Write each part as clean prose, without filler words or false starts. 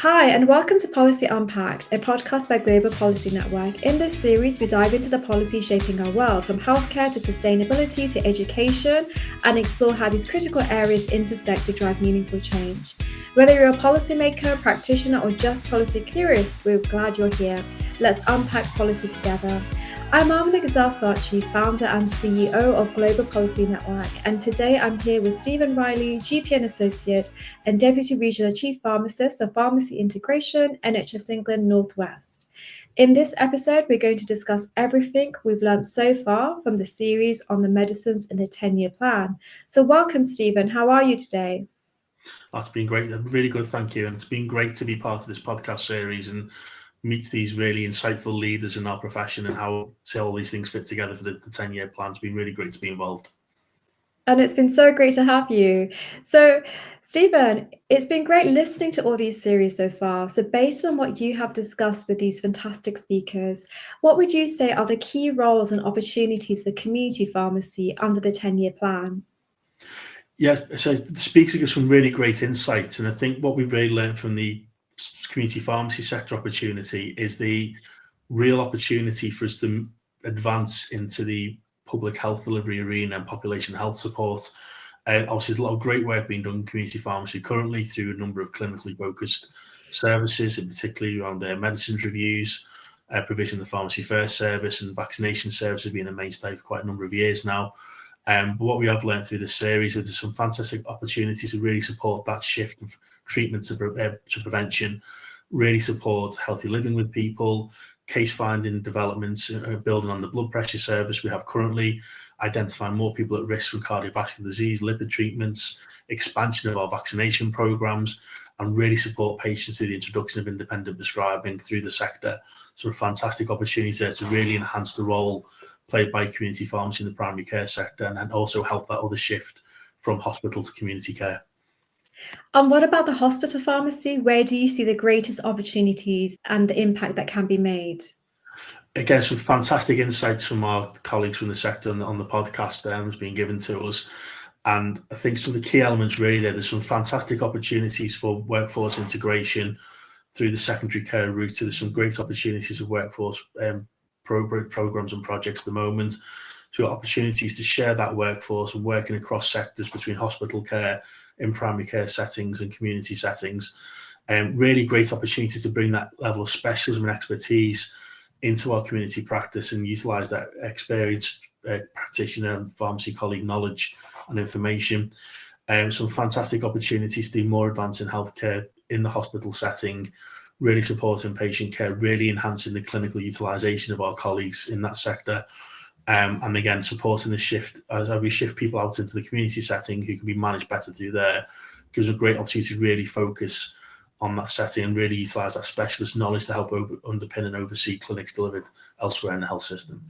Hi, and welcome to Policy Unpacked, a podcast by Global Policy Network. In this series, we dive into the policy shaping our world, from healthcare to sustainability to education, and explore how these critical areas intersect to drive meaningful change. Whether you're a policymaker, practitioner, or just policy curious, we're glad you're here. Let's unpack policy together. I'm Ameneh Ghazal Saatchi, founder and CEO of Global Policy Network, and today I'm here with Stephen Riley, GPN Associate and Deputy Regional Chief Pharmacist for Pharmacy Integration, NHS England Northwest. In this episode, we're going to discuss everything we've learned so far from the series on the medicines in the 10-year plan. So welcome, Stephen. How are you today? That's been great. Really good, thank you. And it's been great to be part of this podcast series and meet these really insightful leaders in our profession and how all these things fit together for the 10-year plan. It's been really great to be involved. And it's been so great to have you. So, Stephen, it's been great listening to all these series so far. So based on what you have discussed with these fantastic speakers, what would you say are the key roles and opportunities for community pharmacy under the 10-year plan? Yeah, so the speakers give some really great insights. And I think what we've really learned from the community pharmacy sector opportunity is the real opportunity for us to advance into the public health delivery arena and population health support. Obviously, there's a lot of great work being done in community pharmacy currently through a number of clinically focused services, and particularly around medicines reviews, provision of the pharmacy first service, and vaccination services being a mainstay for quite a number of years now. But what we have learned through this series is there's some fantastic opportunities to really support that shift of treatment to prevention, really support healthy living with people, case finding developments, building on the blood pressure service we have currently, identifying more people at risk from cardiovascular disease, lipid treatments, expansion of our vaccination programs, and really support patients through the introduction of independent prescribing through the sector. So a fantastic opportunity there to really enhance the role played by community pharmacy in the primary care sector, and also help that other shift from hospital to community care. And what about the hospital pharmacy? Where do you see the greatest opportunities and the impact that can be made? Again, some fantastic insights from our colleagues from the sector on the podcast has been given to us. And I think some of the key elements really there's some fantastic opportunities for workforce integration through the secondary care route. So there's some great opportunities of workforce programs and projects at the moment. So opportunities to share that workforce and working across sectors between hospital care, in primary care settings and community settings. Really great opportunity to bring that level of specialism and expertise into our community practice and utilise that experienced practitioner and pharmacy colleague knowledge and information. Some fantastic opportunities to do more advancing healthcare in the hospital setting, really supporting patient care, really enhancing the clinical utilisation of our colleagues in that sector. And again, supporting the shift as we shift people out into the community setting who can be managed better through there, gives a great opportunity to really focus on that setting and really utilise that specialist knowledge to help underpin and oversee clinics delivered elsewhere in the health system.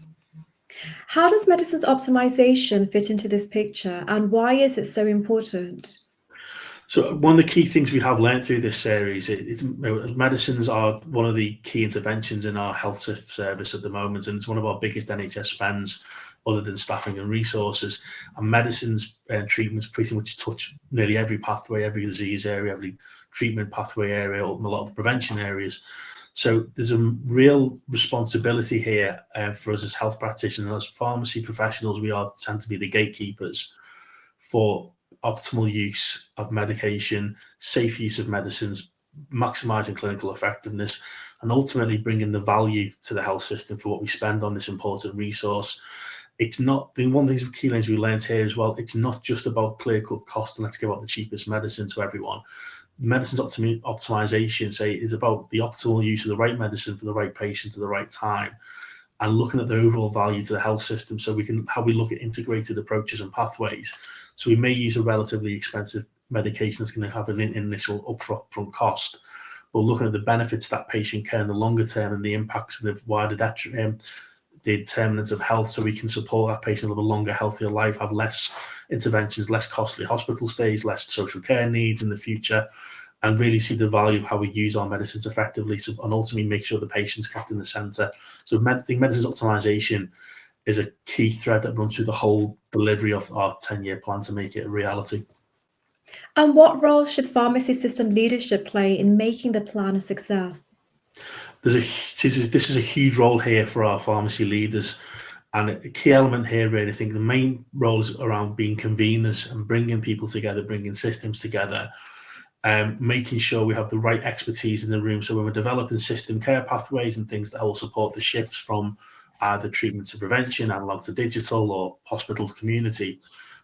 How does medicines optimization fit into this picture, and why is it so important? So one of the key things we have learned through this series is medicines are one of the key interventions in our health service at the moment, and it's one of our biggest NHS spends other than staffing and resources. And medicines and treatments pretty much touch nearly every pathway, every disease area, every treatment pathway area, and a lot of the prevention areas. So there's a real responsibility here for us as health practitioners, as pharmacy professionals. We tend to be the gatekeepers for optimal use of medication, safe use of medicines, maximising clinical effectiveness, and ultimately bringing the value to the health system for what we spend on this important resource. It's not, the one of the key things we learned here as well, it's not just about clear-cut cost and let's give out the cheapest medicine to everyone. Medicines optimization is about the optimal use of the right medicine for the right patient at the right time, and looking at the overall value to the health system. So how we look at integrated approaches and pathways. So we may use a relatively expensive medication that's going to have an initial upfront cost, but looking at the benefits that patient care in the longer term and the impacts and the wider the determinants of health, so we can support that patient live a longer, healthier life, have less interventions, less costly hospital stays, less social care needs in the future, and really see the value of how we use our medicines effectively, and ultimately make sure the patient's kept in the centre. So I think medicines optimization is a key thread that runs through the whole delivery of our 10-year plan to make it a reality. And what role should pharmacy system leadership play in making the plan a success? This is a huge role here for our pharmacy leaders. And a key element here, really, I think the main role is around being conveners and bringing people together, bringing systems together, making sure we have the right expertise in the room. So when we're developing system care pathways and things that will support the shifts from either treatment to prevention, analog to digital, or hospital to community,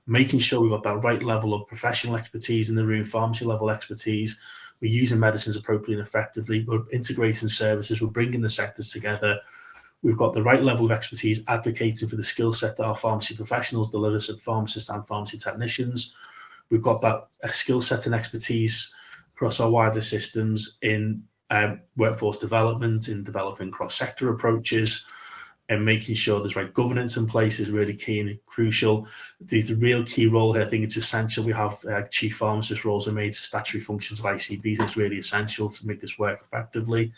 making sure we've got that right level of professional expertise in the room, pharmacy level expertise. We're using medicines appropriately and effectively. We're integrating services. We're bringing the sectors together. We've got the right level of expertise advocating for the skill set that our pharmacy professionals deliver, so pharmacists and pharmacy technicians. We've got that skill set and expertise across our wider systems in workforce development, in developing cross-sector approaches, and making sure there's right governance in place is really key and crucial. There's a real key role here. I think it's essential. We have chief pharmacist roles are made to statutory functions of ICBs. It's really essential to make this work effectively.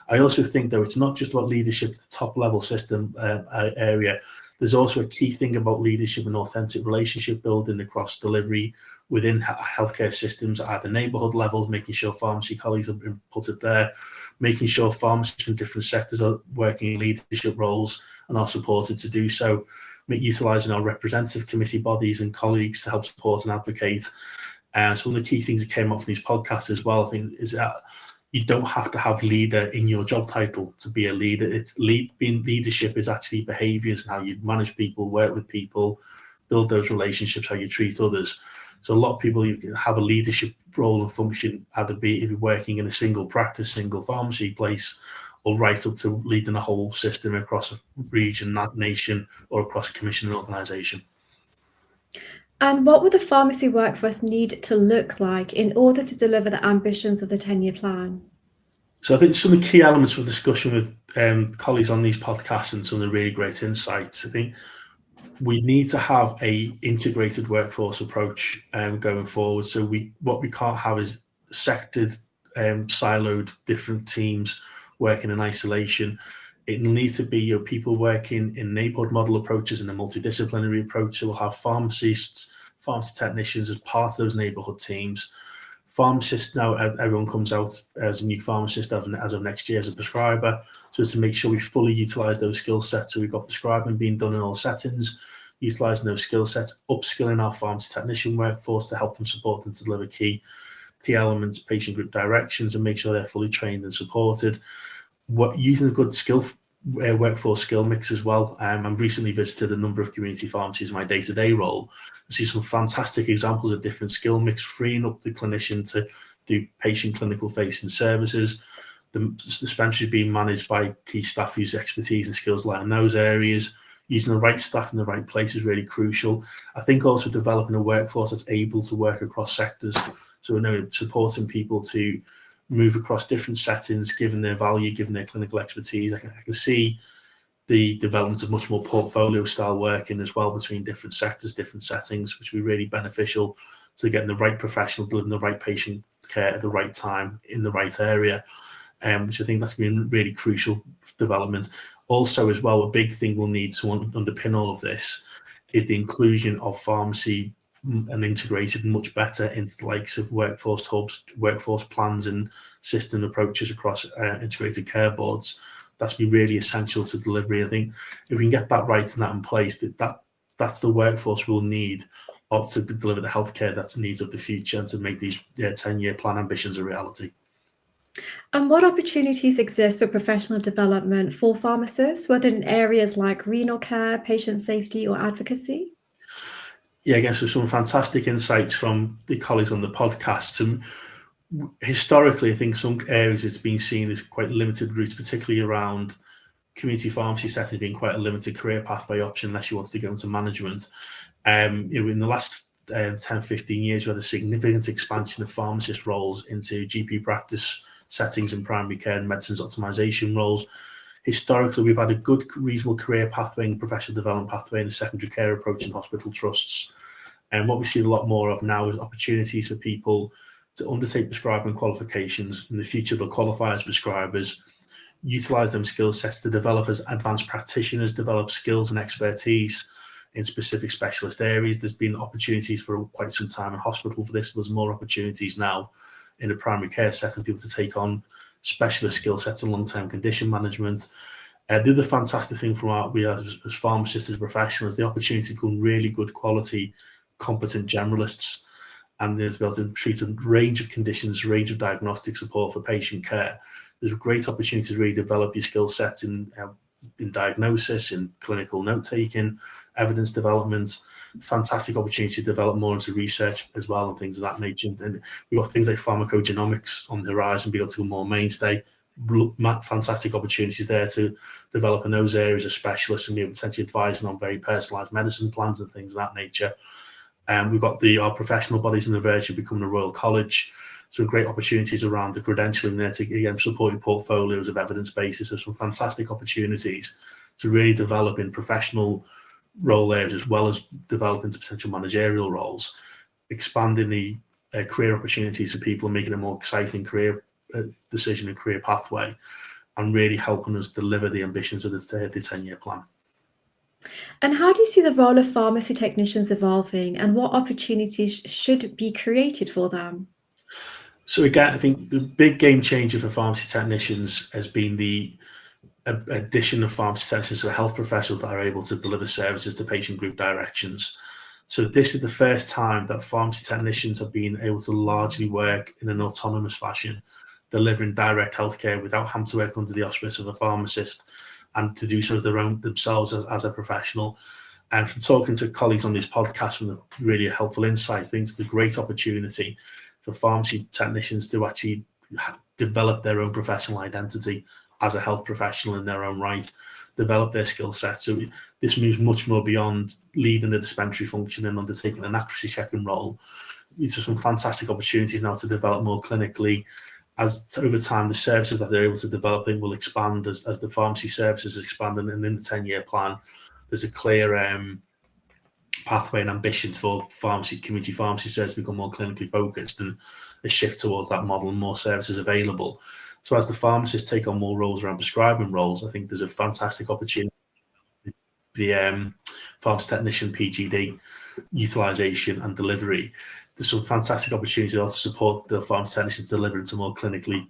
I also think, though, it's not just about leadership at the top level system area. There's also a key thing about leadership and authentic relationship building across delivery within healthcare systems at the neighbourhood level, making sure pharmacy colleagues are inputted there, making sure pharmacists from different sectors are working in leadership roles and are supported to do so, utilising our representative committee bodies and colleagues to help support and advocate. So one of the key things that came up from these podcasts as well, I think, is that you don't have to have leader in your job title to be a leader. Being leadership is actually behaviours and how you manage people, work with people, build those relationships, how you treat others. So a lot of people, you can have a leadership role and function, either be if you're working in a single practice, single pharmacy place, or right up to leading a whole system across a region, that nation, or across a commission and organisation. And what would the pharmacy workforce need to look like in order to deliver the ambitions of the 10-year plan? So I think some of the key elements for discussion with colleagues on these podcasts and some of the really great insights, I think we need to have a integrated workforce approach going forward. So what we can't have is sectored, siloed, different teams working in isolation. It needs to be people working in neighbourhood model approaches and a multidisciplinary approach. So we'll have pharmacists, pharmacy technicians as part of those neighbourhood teams. Pharmacists now, everyone comes out as a new pharmacist as of next year as a prescriber. So it's to make sure we fully utilise those skill sets. So we've got prescribing being done in all settings, utilising those skill sets, upskilling our pharmacy technician workforce to help them support and to deliver key elements, patient group directions, and make sure they're fully trained and supported. Using a good workforce skill mix as well. I've recently visited a number of community pharmacies in my day-to-day role. I see some fantastic examples of different skill mix, freeing up the clinician to do patient clinical facing services. The dispensary being managed by key staff whose expertise and skills lie in those areas. Using the right staff in the right place is really crucial. I think also developing a workforce that's able to work across sectors. So supporting people to move across different settings, given their value, given their clinical expertise. I can see the development of much more portfolio style working as well between different sectors, different settings, which will be really beneficial to getting the right professional, delivering the right patient care at the right time in the right area, which I think that's going to be a really crucial development. Also as well, a big thing we'll need to underpin all of this is the inclusion of pharmacy and integrated much better into the likes of workforce hubs, workforce plans and system approaches across integrated care boards. That's be really essential to delivery. I think if we can get that right and that in place, that's the workforce we'll need to deliver the healthcare that's the needs of the future and to make these 10-year plan ambitions a reality. And what opportunities exist for professional development for pharmacists, whether in areas like renal care, patient safety, or advocacy? Yeah, again, so some fantastic insights from the colleagues on the podcast. Historically, I think some areas it's been seen as quite limited routes, particularly around community pharmacy settings being quite a limited career pathway option unless you want to go into management. In the last 10, 15 years, we had a significant expansion of pharmacist roles into GP practice settings and primary care and medicines optimization roles. Historically, we've had a good, reasonable career pathway and professional development pathway in the secondary care approach in hospital trusts. And what we see a lot more of now is opportunities for people to undertake prescribing qualifications. In the future, they'll qualify as prescribers, utilise them skill sets to develop as advanced practitioners, develop skills and expertise in specific specialist areas. There's been opportunities for quite some time in hospital for this. There's more opportunities now in the primary care setting, people to take on specialist skill sets in long-term condition management. The other fantastic thing from we as pharmacists, as professionals, the opportunity to become really good quality, competent generalists, and there's be able to treat a range of conditions, range of diagnostic support for patient care. There's a great opportunity to really develop your skill sets in diagnosis, in clinical note-taking, evidence development. Fantastic opportunity to develop more into research as well and things of that nature. And we've got things like pharmacogenomics on the horizon, be able to go more mainstay. Fantastic opportunities there to develop in those areas as specialists and be potentially advising on very personalised medicine plans and things of that nature. We've got our professional bodies on the verge of becoming a Royal College. Some great opportunities around the credentialing there to, again, support your portfolios of evidence bases. So some fantastic opportunities to really develop in professional role areas as well as develop into potential managerial roles, expanding the career opportunities for people and making a more exciting career decision and career pathway, and really helping us deliver the ambitions of the 10-year plan. And how do you see the role of pharmacy technicians evolving, and what opportunities should be created for them? So again, I think the big game changer for pharmacy technicians has been the addition of pharmacy technicians to health professionals that are able to deliver services to patient group directions. So this is the first time that pharmacy technicians have been able to largely work in an autonomous fashion, delivering direct healthcare without having to work under the auspice of a pharmacist, and to do so themselves as a professional. And from talking to colleagues on this podcast, from the really helpful insights, I think it's the great opportunity for pharmacy technicians to actually develop their own professional identity as a health professional in their own right, develop their skill set. So this moves much more beyond leading the dispensary function and undertaking an accuracy checking role. These are some fantastic opportunities now to develop more clinically. As over time, the services that they're able to develop in will expand as the pharmacy services expand. And in the 10-year plan, there's a clear pathway and ambition for community pharmacy services to become more clinically focused, and a shift towards that model and more services available. So as the pharmacists take on more roles around prescribing roles, I think there's a fantastic opportunity. The pharmacy technician PGD utilisation and delivery. There's some fantastic opportunities also to support the pharmacy technicians deliver into more clinically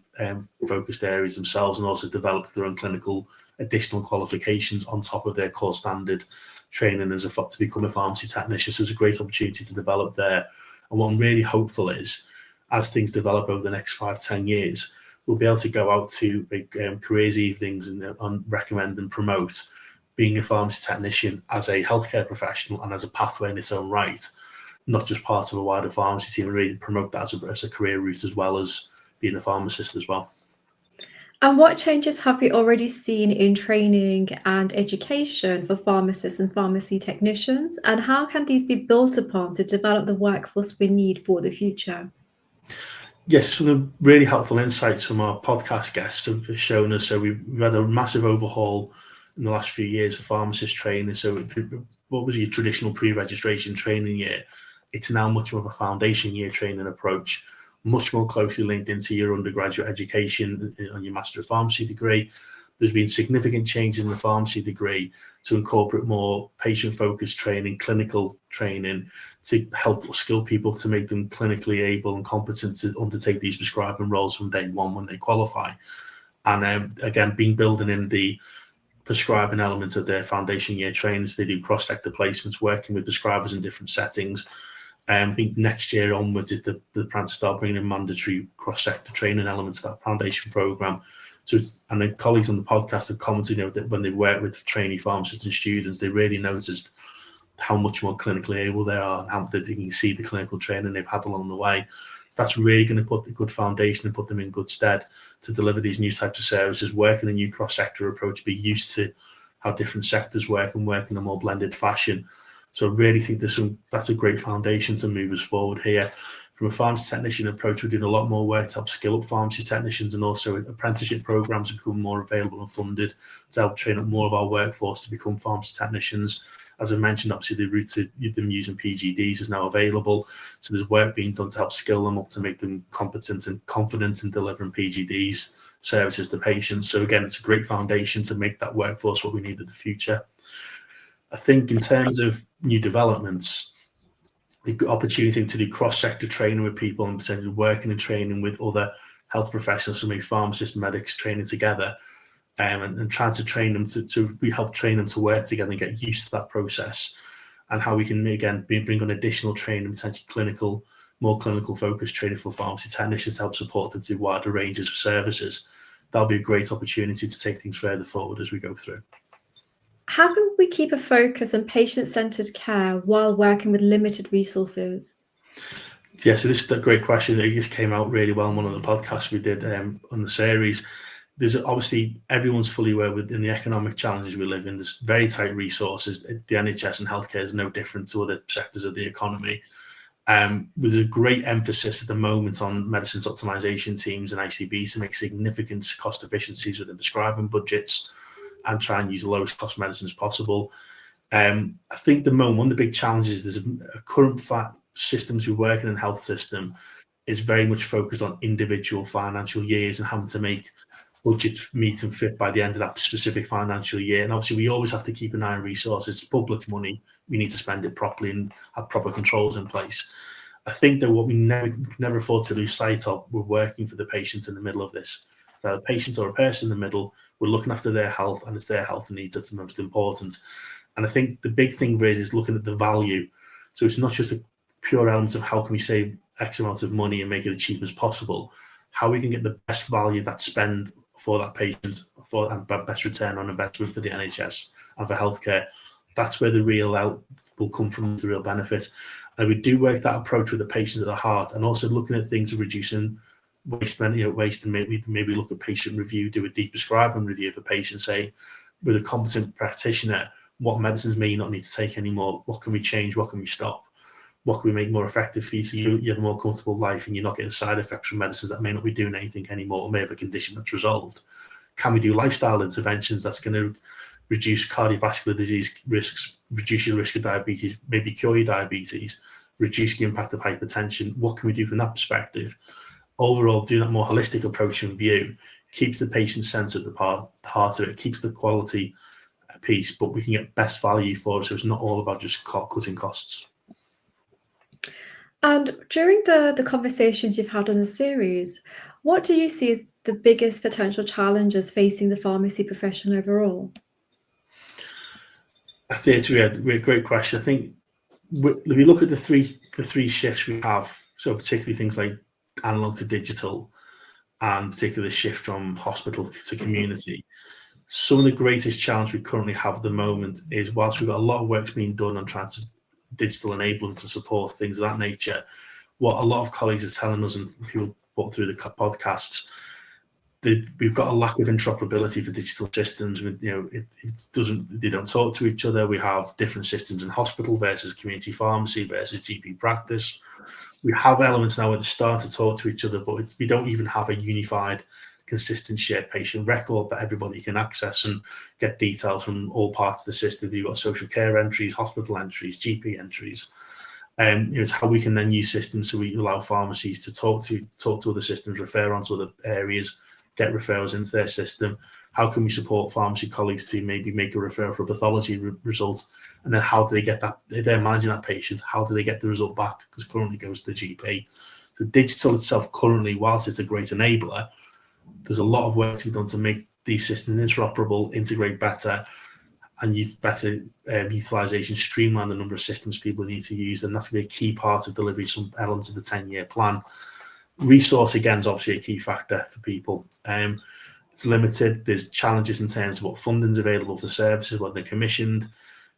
focused areas themselves, and also develop their own clinical additional qualifications on top of their core standard training to become a pharmacy technician. So there's a great opportunity to develop there. And what I'm really hopeful is, as things develop over the next 5-10 years, we'll be able to go out to careers evenings and recommend and promote being a pharmacy technician as a healthcare professional and as a pathway in its own right, not just part of a wider pharmacy team, and really promote that as a career route as well as being a pharmacist as well. And what changes have we already seen in training and education for pharmacists and pharmacy technicians? And how can these be built upon to develop the workforce we need for the future? Yes, some really helpful insights from our podcast guests have shown us. So we've had a massive overhaul in the last few years for pharmacist training. So what was your traditional pre-registration training year? It's now much more of a foundation year training approach, much more closely linked into your undergraduate education on your Master of Pharmacy degree. There's been significant changes in the pharmacy degree to incorporate more patient-focused training, clinical training, to help skill people to make them clinically able and competent to undertake these prescribing roles from day one when they qualify. And again, building in the prescribing element of their foundation year trainings. They do cross-sector placements, working with prescribers in different settings. I think next year onwards is the plan to start bringing in mandatory cross-sector training elements to that foundation program. So, and the colleagues on the podcast have commented, that when they work with trainee pharmacists and students, they really noticed how much more clinically able they are, and how they can see the clinical training they've had along the way. So that's really going to put a good foundation and put them in good stead to deliver these new types of services, work in a new cross-sector approach, be used to how different sectors work and work in a more blended fashion. So I really think that's a great foundation to move us forward here. From a pharmacy technician approach, we're doing a lot more work to help skill up pharmacy technicians, and also apprenticeship programs have become more available and funded to help train up more of our workforce to become pharmacy technicians. As I mentioned, obviously the route to them using PGDs is now available. So there's work being done to help skill them up to make them competent and confident in delivering PGDs services to patients. So again, it's a great foundation to make that workforce what we need in the future. I think in terms of new developments, the opportunity to do cross-sector training with people and potentially working and training with other health professionals, so maybe pharmacists and medics training together, and trying to train them we help train them to work together and get used to that process, and how we can again bring on additional training, potentially more clinical focused training for pharmacy technicians to help support them to wider ranges of services. That'll be a great opportunity to take things further forward as we go through. How can we keep a focus on patient-centered care while working with limited resources? Yeah, so this is a great question. It just came out really well in one of the podcasts we did on the series. There's obviously, everyone's fully aware within the economic challenges we live in, there's very tight resources. The NHS and healthcare is no different to other sectors of the economy. There's a great emphasis at the moment on medicines optimization teams and ICBs to make significant cost efficiencies within prescribing budgets and try and use the lowest cost medicines possible. I think one of the big challenges is a current systems we work in the health system is very much focused on individual financial years and having to make budgets meet and fit by the end of that specific financial year. And obviously we always have to keep an eye on resources. It's public money. We need to spend it properly and have proper controls in place. I think that what we never afford to lose sight of, we're working for the patient in the middle of this. So the patient or a person in the middle, we're looking after their health, and it's their health needs that's the most important. And I think the big thing really is looking at the value. So it's not just a pure element of how can we save X amount of money and make it as cheap as possible, how we can get the best value of that spend for that patient, and best return on investment for the NHS and for healthcare. That's where the real out will come from, the real benefit. And we do work that approach with the patient at the heart, and also looking at things of reducing waste, and maybe look at patient review, do a deep prescribing review of a patient, say with a competent practitioner, what medicines may you not need to take anymore, what can we change, what can we stop, what can we make more effective for you so you have a more comfortable life and you're not getting side effects from medicines that may not be doing anything anymore or may have a condition that's resolved. Can we do lifestyle interventions that's going to reduce cardiovascular disease risks, reduce your risk of diabetes, maybe cure your diabetes, reduce the impact of hypertension? What can we do from that perspective? Overall, doing that more holistic approach and view keeps the patient centre at the heart of it, keeps the quality piece, but we can get best value for it, so it's not all about just cutting costs. And during the conversations you've had on the series, what do you see as the biggest potential challenges facing the pharmacy profession overall? I think it's a great question. I think if we look at the three shifts we have, so particularly things like analog to digital, and particularly the shift from hospital to community, some of the greatest challenge we currently have at the moment is, whilst we've got a lot of work being done on trying to digital enablement to support things of that nature, what a lot of colleagues are telling us, and people put through the podcasts, we've got a lack of interoperability for digital systems. They don't talk to each other. We have different systems in hospital versus community pharmacy versus GP practice. We have elements now where they're starting to talk to each other, but we don't even have a unified, consistent shared patient record that everybody can access and get details from all parts of the system. You've got social care entries, hospital entries, GP entries. It's how we can then use systems so we allow pharmacies to talk to other systems, refer on to other areas, get referrals into their system. How can we support pharmacy colleagues to maybe make a referral for a pathology result, and then how do they get that, if they're managing that patient, how do they get the result back, because currently goes to the GP. So digital itself currently, whilst it's a great enabler, there's a lot of work to be done to make these systems interoperable, integrate better, and use better utilisation, streamline the number of systems people need to use, and that's going to be a key part of delivering some elements of the 10-year plan. Resource, again, is obviously a key factor for people. It's limited. There's challenges in terms of what funding's available for services, what they're commissioned.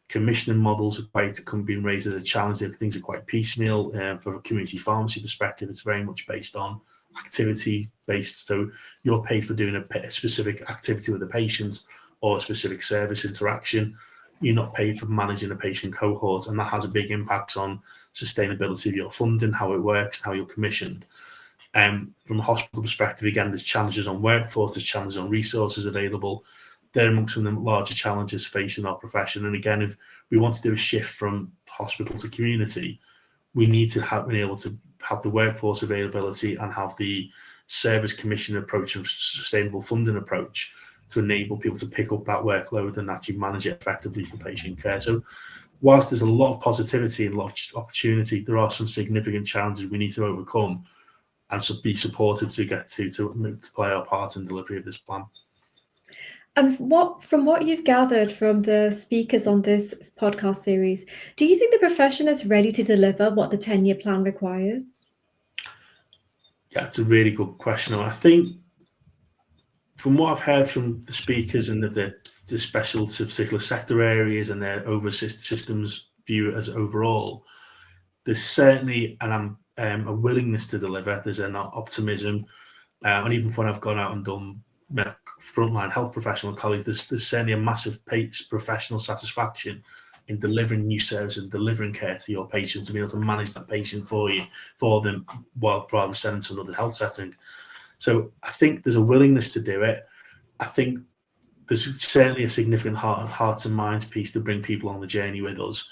Commissioning models are being raised as a challenge if things are quite piecemeal. For a community pharmacy perspective, it's very much based on activity based. So you're paid for doing a specific activity with a patient or a specific service interaction. You're not paid for managing a patient cohort, and that has a big impact on sustainability of your funding, how it works, how you're commissioned. From a hospital perspective, again, there's challenges on workforce, there's challenges on resources available. They're amongst some of the larger challenges facing our profession. And again, if we want to do a shift from hospital to community, we need to be able to have the workforce availability and have the service commission approach and sustainable funding approach to enable people to pick up that workload and actually manage it effectively for patient care. So whilst there's a lot of positivity and a lot of opportunity, there are some significant challenges we need to overcome and be supported to get to play our part in delivery of this plan. And from what you've gathered from the speakers on this podcast series, do you think the profession is ready to deliver what the 10-year plan requires? Yeah, it's a really good question. I think from what I've heard from the speakers and the special to particular sector areas and their systems view as overall, there's certainly a willingness to deliver. There's an optimism, and even when I've gone out and done frontline health professional colleagues, there's certainly a massive professional satisfaction in delivering new services and delivering care to your patients, to be able to manage that patient for them, rather than sending to another health setting. So I think there's a willingness to do it. I think there's certainly a significant heart and mind piece to bring people on the journey with us.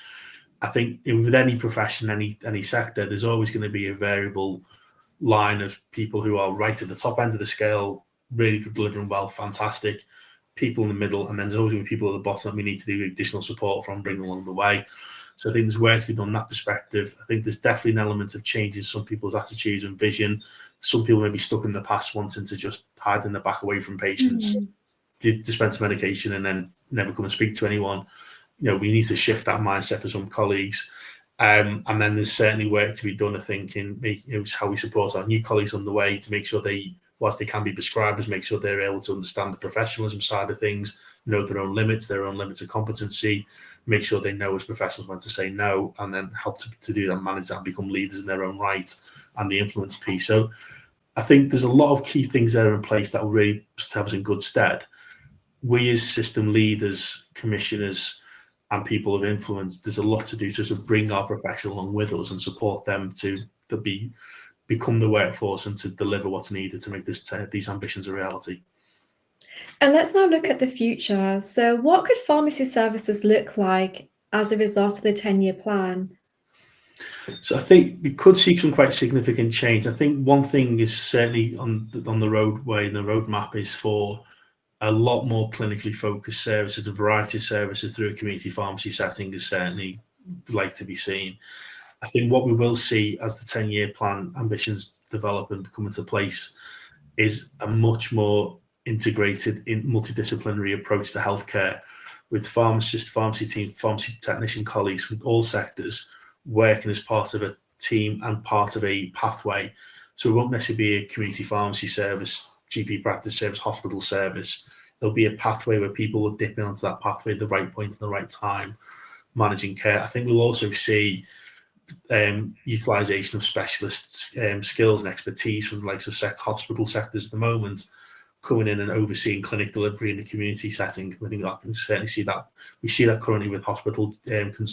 I think with any profession, any sector, there's always going to be a variable line of people who are right at the top end of the scale, really good, delivering well, fantastic. People in the middle, and then there's always going to be people at the bottom that we need to do additional support from, bring along the way. So I think there's work to be done in that perspective. I think there's definitely an element of change in some people's attitudes and vision. Some people may be stuck in the past, wanting to just hide in the back away from patients, dispense medication, and then never come and speak to anyone. We need to shift that mindset for some colleagues. And then there's certainly work to be done, I think, in how we support our new colleagues on the way to make sure whilst they can be prescribers, make sure they're able to understand the professionalism side of things, know their own limits of competency, make sure they know as professionals when to say no, and then help to do that, manage that, and become leaders in their own right, and the influence piece. So I think there's a lot of key things that are in place that will really have us in good stead. We as system leaders, commissioners, and people of influence, there's a lot to do to sort of bring our profession along with us and support them to become the workforce and to deliver what's needed to make these ambitions a reality. And let's now look at the future. So what could pharmacy services look like as a result of the 10-year plan? So I think we could see some quite significant change. I think one thing is certainly on the roadway and the roadmap is for a lot more clinically focused services, a variety of services through a community pharmacy setting is certainly like to be seen. I think what we will see as the 10-year plan ambitions develop and come into place is a much more integrated, multidisciplinary approach to healthcare, with pharmacists, pharmacy team, pharmacy technician colleagues from all sectors working as part of a team and part of a pathway. So it won't necessarily be a community pharmacy service, GP practice service, hospital service. There'll be a pathway where people will dip in onto that pathway at the right point at the right time, managing care. I think we'll also see utilisation of specialist skills and expertise from the likes of hospital sectors at the moment, coming in and overseeing clinic delivery in the community setting. I think that we certainly see that. We see that currently with hospital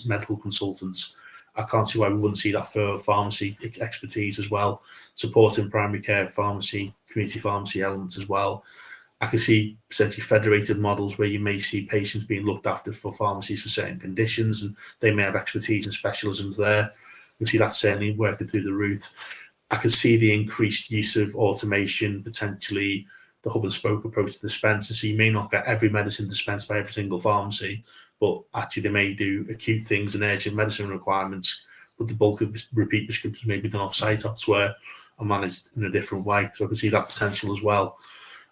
medical consultants. I can't see why we wouldn't see that for pharmacy expertise as well, supporting primary care, pharmacy, community pharmacy elements as well. I can see potentially federated models where you may see patients being looked after for pharmacies for certain conditions, and they may have expertise and specialisms there. I can see that certainly working through the route. I can see the increased use of automation, potentially the hub and spoke approach to dispenser. So you may not get every medicine dispensed by every single pharmacy, but actually they may do acute things and urgent medicine requirements, but the bulk of repeat prescriptions may be done off-site elsewhere and managed in a different way. So I can see that potential as well.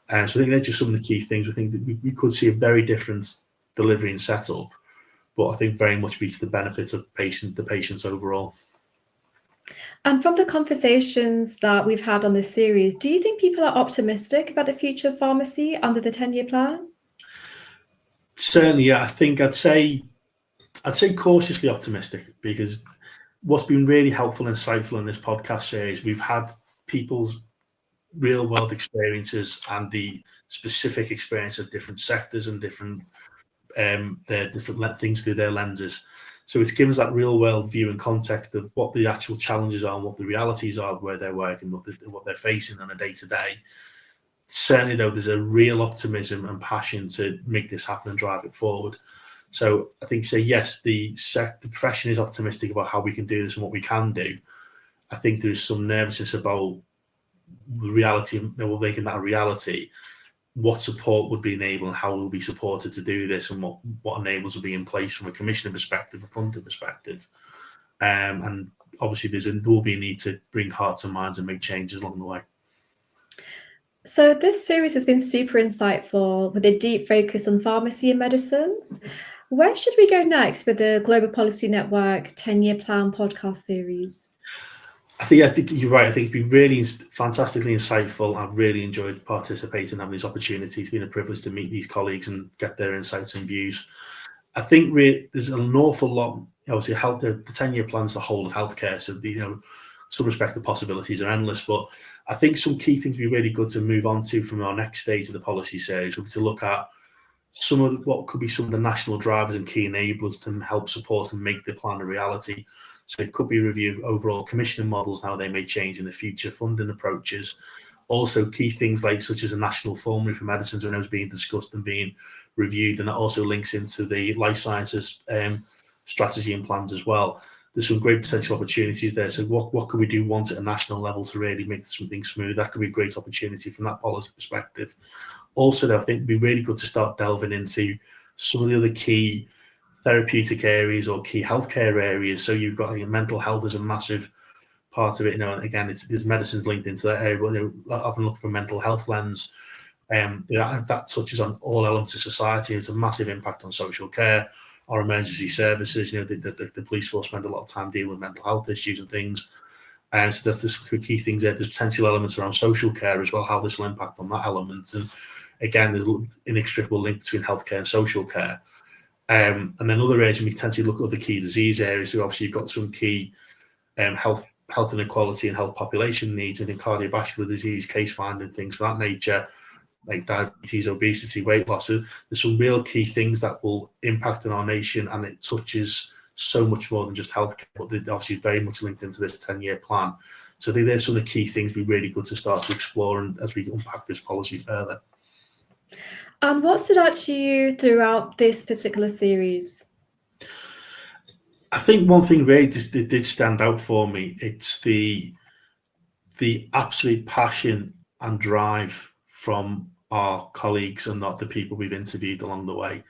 So I think they're just some of the key things. I think that we could see a very different delivery and setup, but I think very much be to the benefit of the patients overall. And from the conversations that we've had on this series, do you think people are optimistic about the future of pharmacy under the 10-year plan? Certainly, yeah. I think I'd say cautiously optimistic, because what's been really helpful and insightful in this podcast series, we've had people's real world experiences and the specific experience of different sectors and different things through their lenses. So it's given us that real world view and context of what the actual challenges are and what the realities are where they're working, what they're facing on a day to day. Certainly, though, there's a real optimism and passion to make this happen and drive it forward. So I think, yes, the profession is optimistic about how we can do this and what we can do. I think there's some nervousness about reality, making that a reality. what support would be enabled and how we'll be supported to do this, and what enables will be in place from a commissioning perspective, a funding perspective. And obviously there will be a need to bring hearts and minds and make changes along the way. So this series has been super insightful, with a deep focus on pharmacy and medicines. Where should we go next with the Global Policy Network 10-Year Plan podcast series? I think you're right. I think it's been really fantastically insightful. I've really enjoyed participating and having these opportunities. It's been a privilege to meet these colleagues and get their insights and views. I think there's an awful lot. Obviously, the 10-year plan is the whole of healthcare, so some respect the possibilities are endless. But I think some key things would be really good to move on to from our next stage of the policy series would be to look at some of what could be some of the national drivers and key enablers to help support and make the plan a reality. So it could be a review of overall commissioning models, how they may change in the future, funding approaches. Also key things such as a national formulary for medicines, when it was being discussed and being reviewed, and that also links into the life sciences strategy and plans as well. There's some great potential opportunities there. So what could we do once at a national level to really make something smooth? That could be a great opportunity from that policy perspective. Also, I think it'd be really good to start delving into some of the other key therapeutic areas or key healthcare areas. So you've got mental health as a massive part of it. And again, there's medicines linked into that area, but often look for mental health lens. That touches on all elements of society. It's a massive impact on social care, our emergency services. The police force spend a lot of time dealing with mental health issues and things. And so there's key things there. There's potential elements around social care as well, how this will impact on that element. And again, there's an inextricable link between healthcare and social care. And then other areas, we tend to look at other key disease areas. So obviously you've got some key health inequality and health population needs, and in cardiovascular disease, case finding, things of that nature, like diabetes, obesity, weight loss. So there's some real key things that will impact on our nation, and it touches so much more than just healthcare, but they're obviously very much linked into this 10-year plan. So I think there's some of the key things we're really good to start to explore, and as we unpack this policy further. And what stood out to you throughout this particular series? I think one thing really did stand out for me. It's the absolute passion and drive from our colleagues and not the people we've interviewed along the way.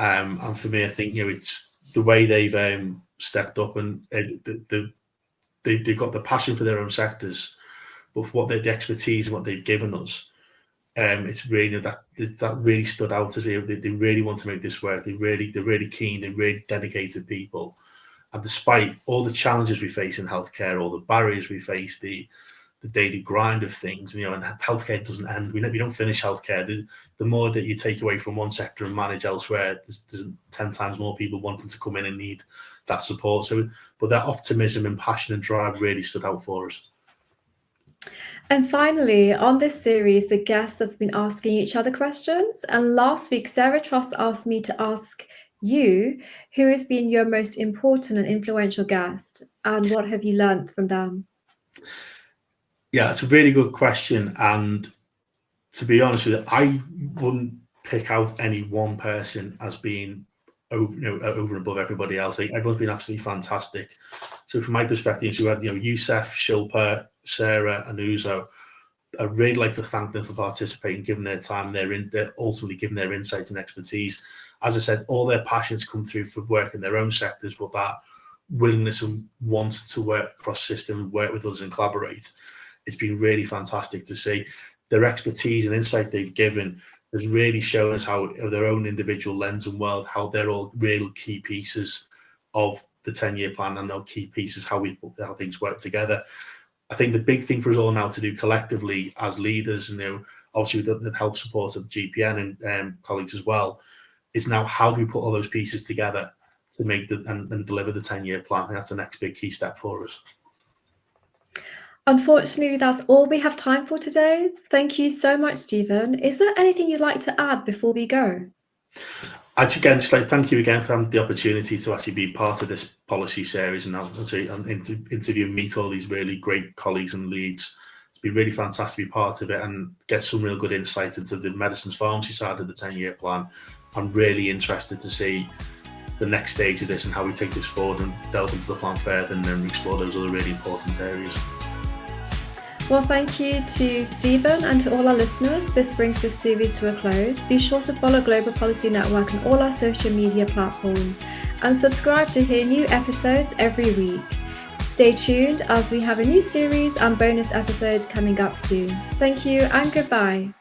And for me, I think it's the way they've stepped up, and they've got the passion for their own sectors, but for what the expertise and what they've given us. It's really that really stood out as they really want to make this work. They're really keen, they're really dedicated people. And despite all the challenges we face in healthcare, all the barriers we face, the daily grind of things, and healthcare doesn't end. We don't finish healthcare. The more that you take away from one sector and manage elsewhere, there's 10 times more people wanting to come in and need that support. So, but that optimism and passion and drive really stood out for us. And finally, on this series, the guests have been asking each other questions. And last week, Sarah Trost asked me to ask you, who has been your most important and influential guest, and what have you learned from them? Yeah, it's a really good question. And to be honest with you, I wouldn't pick out any one person as being over and above everybody else. Everyone's been absolutely fantastic. So from my perspective, so we had Youssef, Shilpa, Sarah, and Uzo. I'd really like to thank them for participating, giving their time, they're ultimately giving their insight and expertise. As I said, all their passions come through for work in their own sectors, but that willingness and want to work across systems, work with others and collaborate, it's been really fantastic to see. Their expertise and insight they've given has really shown us how their own individual lens and world, how they're all real key pieces of the 10-year plan, and they're key pieces how things work together. I think the big thing for us all now to do collectively as leaders, and obviously with the help support of the GPN and colleagues as well, is now how do we put all those pieces together to make and deliver the 10-year plan. And that's the next big key step for us. Unfortunately, that's all we have time for today. Thank you so much, Stephen. Is there anything you'd like to add before we go? Again, just thank you again for having the opportunity to actually be part of this policy series and interview and meet all these really great colleagues and leads. It's been really fantastic to be part of it and get some real good insight into the medicines pharmacy side of the 10-year plan. I'm really interested to see the next stage of this and how we take this forward and delve into the plan further and then explore those other really important areas. Well, thank you to Stephen and to all our listeners. This brings this series to a close. Be sure to follow Global Policy Network on all our social media platforms and subscribe to hear new episodes every week. Stay tuned as we have a new series and bonus episode coming up soon. Thank you and goodbye.